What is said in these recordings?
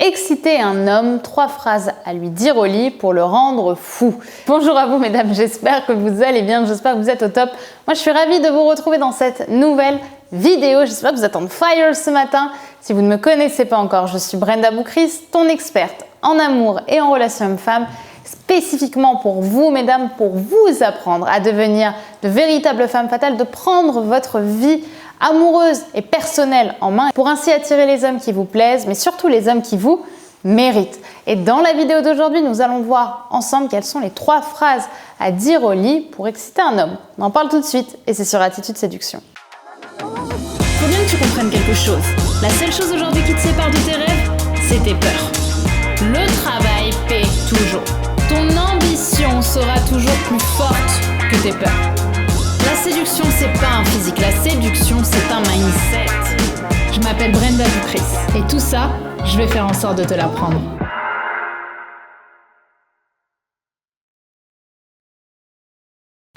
Exciter un homme, 3 phrases à lui dire au lit pour le rendre fou. Bonjour à vous mesdames, j'espère que vous allez bien, j'espère que vous êtes au top. Moi je suis ravie de vous retrouver dans cette nouvelle vidéo, j'espère que vous êtes on fire ce matin. Si vous ne me connaissez pas encore, je suis Brenda Boucris, ton experte en amour et en relations hommes-femmes, spécifiquement pour vous mesdames, pour vous apprendre à devenir de véritables femmes fatales, de prendre votre vie amoureuse et personnelle en main pour ainsi attirer les hommes qui vous plaisent, mais surtout les hommes qui vous méritent. Et dans la vidéo d'aujourd'hui, nous allons voir ensemble quelles sont les 3 phrases à dire au lit pour exciter un homme. On en parle tout de suite et c'est sur Attitude Séduction. Faut bien que tu comprennes quelque chose. La seule chose aujourd'hui qui te sépare de tes rêves, c'est tes peurs. Le travail paie toujours. Ton ambition sera toujours plus forte que tes peurs. La séduction, c'est pas un physique. La séduction, c'est un mindset. Je m'appelle Brenda Boucris. Et tout ça, je vais faire en sorte de te l'apprendre.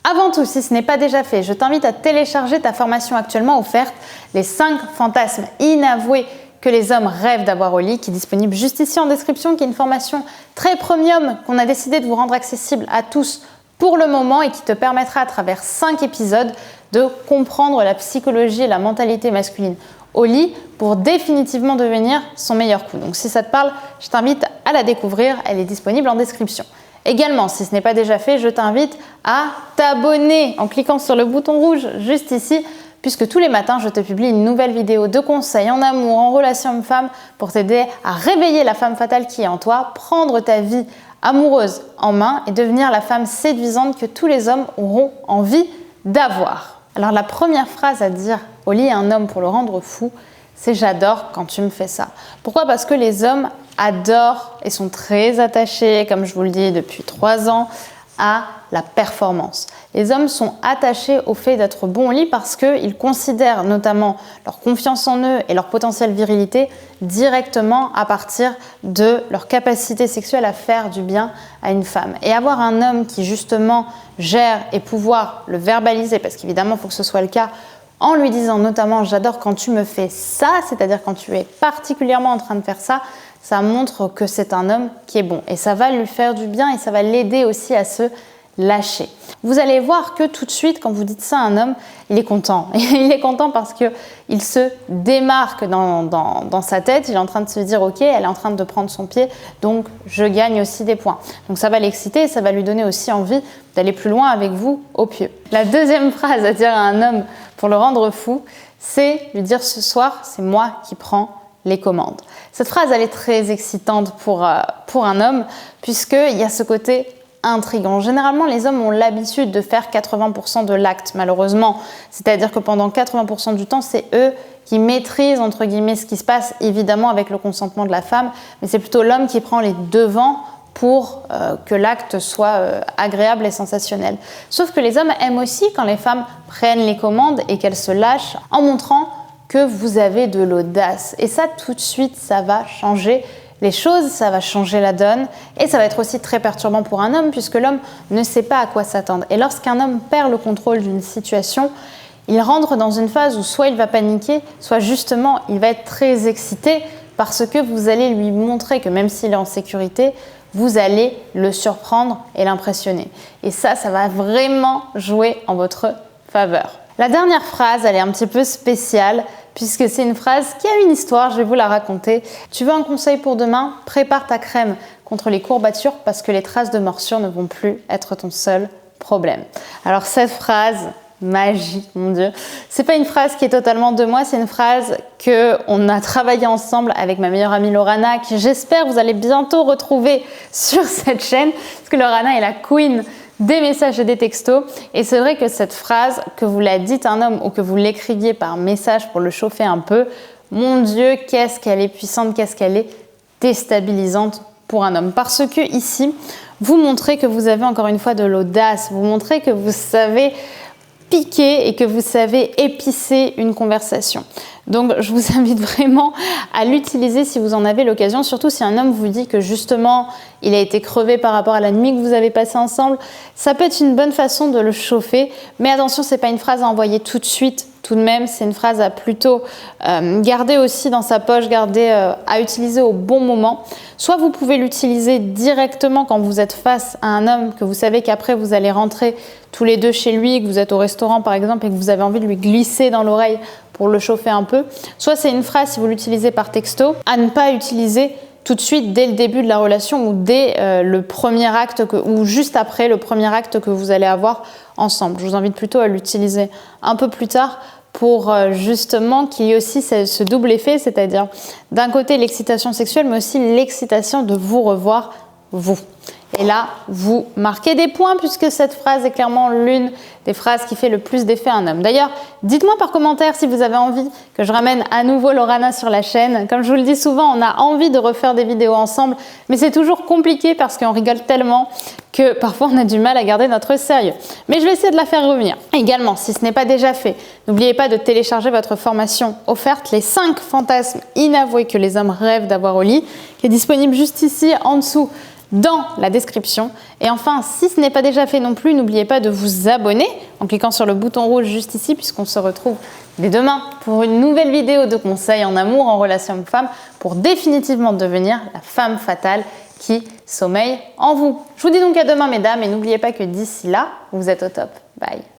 Avant tout, si ce n'est pas déjà fait, je t'invite à télécharger ta formation actuellement offerte, les 5 fantasmes inavoués que les hommes rêvent d'avoir au lit, qui est disponible juste ici en description, qui est une formation très premium qu'on a décidé de vous rendre accessible à tous pour le moment et qui te permettra à travers 5 épisodes de comprendre la psychologie et la mentalité masculine au lit pour définitivement devenir son meilleur coup. Donc si ça te parle, je t'invite à la découvrir, elle est disponible en description. Également, si ce n'est pas déjà fait, je t'invite à t'abonner en cliquant sur le bouton rouge juste ici, puisque tous les matins, je te publie une nouvelle vidéo de conseils en amour, en relation homme-femme, pour t'aider à réveiller la femme fatale qui est en toi, prendre ta vie amoureuse en main et devenir la femme séduisante que tous les hommes auront envie d'avoir. Alors la première phrase à dire au lit à un homme pour le rendre fou, c'est « j'adore quand tu me fais ça ». Pourquoi ? Parce que les hommes adorent et sont très attachés, comme je vous le dis depuis 3 ans, à la performance. Les hommes sont attachés au fait d'être bons au lit parce qu'ils considèrent notamment leur confiance en eux et leur potentielle virilité directement à partir de leur capacité sexuelle à faire du bien à une femme. Et avoir un homme qui justement gère et pouvoir le verbaliser, parce qu'évidemment il faut que ce soit le cas, en lui disant notamment « j'adore quand tu me fais ça », c'est-à-dire quand tu es particulièrement en train de faire ça, ça montre que c'est un homme qui est bon. Et ça va lui faire du bien et ça va l'aider aussi à se lâcher. Vous allez voir que tout de suite, quand vous dites ça à un homme, il est content. Il est content parce qu'il se démarque dans sa tête. Il est en train de se dire « ok, elle est en train de prendre son pied, donc je gagne aussi des points ». Donc ça va l'exciter et ça va lui donner aussi envie d'aller plus loin avec vous au pieu. La deuxième phrase à dire à un homme pour le rendre fou, c'est lui dire « ce soir, c'est moi qui prends les commandes ». Cette phrase, elle est très excitante pour un homme, puisqu'il y a ce côté intriguant. Généralement, les hommes ont l'habitude de faire 80% de l'acte, malheureusement. C'est-à-dire que pendant 80% du temps, c'est eux qui maîtrisent, entre guillemets, ce qui se passe, évidemment avec le consentement de la femme, mais c'est plutôt l'homme qui prend les devants pour que l'acte soit agréable et sensationnel. Sauf que les hommes aiment aussi quand les femmes prennent les commandes et qu'elles se lâchent en montrant que vous avez de l'audace. Et ça, tout de suite, ça va changer les choses, ça va changer la donne. Et ça va être aussi très perturbant pour un homme, puisque l'homme ne sait pas à quoi s'attendre. Et lorsqu'un homme perd le contrôle d'une situation, il rentre dans une phase où soit il va paniquer, soit justement, il va être très excité parce que vous allez lui montrer que même s'il est en sécurité, vous allez le surprendre et l'impressionner. Et ça va vraiment jouer en votre faveur. La dernière phrase, elle est un petit peu spéciale puisque c'est une phrase qui a une histoire, je vais vous la raconter. Tu veux un conseil pour demain ? Prépare ta crème contre les courbatures parce que les traces de morsure ne vont plus être ton seul problème. Alors cette phrase, magie, mon Dieu, c'est pas une phrase qui est totalement de moi, c'est une phrase qu'on a travaillé ensemble avec ma meilleure amie Lorana, qui j'espère vous allez bientôt retrouver sur cette chaîne, parce que Lorana est la queen des messages et des textos. Et c'est vrai que cette phrase, que vous la dites à un homme ou que vous l'écriviez par message pour le chauffer un peu, mon Dieu, qu'est-ce qu'elle est puissante, qu'est-ce qu'elle est déstabilisante pour un homme. Parce que ici, vous montrez que vous avez encore une fois de l'audace, vous montrez que vous savez piquer et que vous savez épicer une conversation. Donc je vous invite vraiment à l'utiliser si vous en avez l'occasion, surtout si un homme vous dit que justement il a été crevé par rapport à la nuit que vous avez passée ensemble. Ça peut être une bonne façon de le chauffer, mais attention, c'est pas une phrase à envoyer tout de suite. Tout de même, c'est une phrase à plutôt garder aussi dans sa poche, à utiliser au bon moment. Soit vous pouvez l'utiliser directement quand vous êtes face à un homme, que vous savez qu'après vous allez rentrer tous les deux chez lui, que vous êtes au restaurant par exemple et que vous avez envie de lui glisser dans l'oreille pour le chauffer un peu. Soit c'est une phrase, si vous l'utilisez par texto, à ne pas utiliser tout de suite dès le début de la relation ou dès le premier acte ou juste après le premier acte que vous allez avoir ensemble. Je vous invite plutôt à l'utiliser un peu plus tard pour justement qu'il y ait aussi ce double effet, c'est-à-dire d'un côté l'excitation sexuelle mais aussi l'excitation de vous revoir vous. Et là, vous marquez des points puisque cette phrase est clairement l'une des phrases qui fait le plus d'effet à un homme. D'ailleurs, dites-moi par commentaire si vous avez envie que je ramène à nouveau Lorana sur la chaîne. Comme je vous le dis souvent, on a envie de refaire des vidéos ensemble, mais c'est toujours compliqué parce qu'on rigole tellement que parfois on a du mal à garder notre sérieux. Mais je vais essayer de la faire revenir. Également, si ce n'est pas déjà fait, n'oubliez pas de télécharger votre formation offerte, les 5 fantasmes inavoués que les hommes rêvent d'avoir au lit, qui est disponible juste ici en dessous dans la description. Et enfin, si ce n'est pas déjà fait non plus, n'oubliez pas de vous abonner en cliquant sur le bouton rouge juste ici, puisqu'on se retrouve dès demain pour une nouvelle vidéo de conseils en amour, en relation homme-femme, pour définitivement devenir la femme fatale qui sommeille en vous. Je vous dis donc à demain, mesdames, et n'oubliez pas que d'ici là, vous êtes au top. Bye.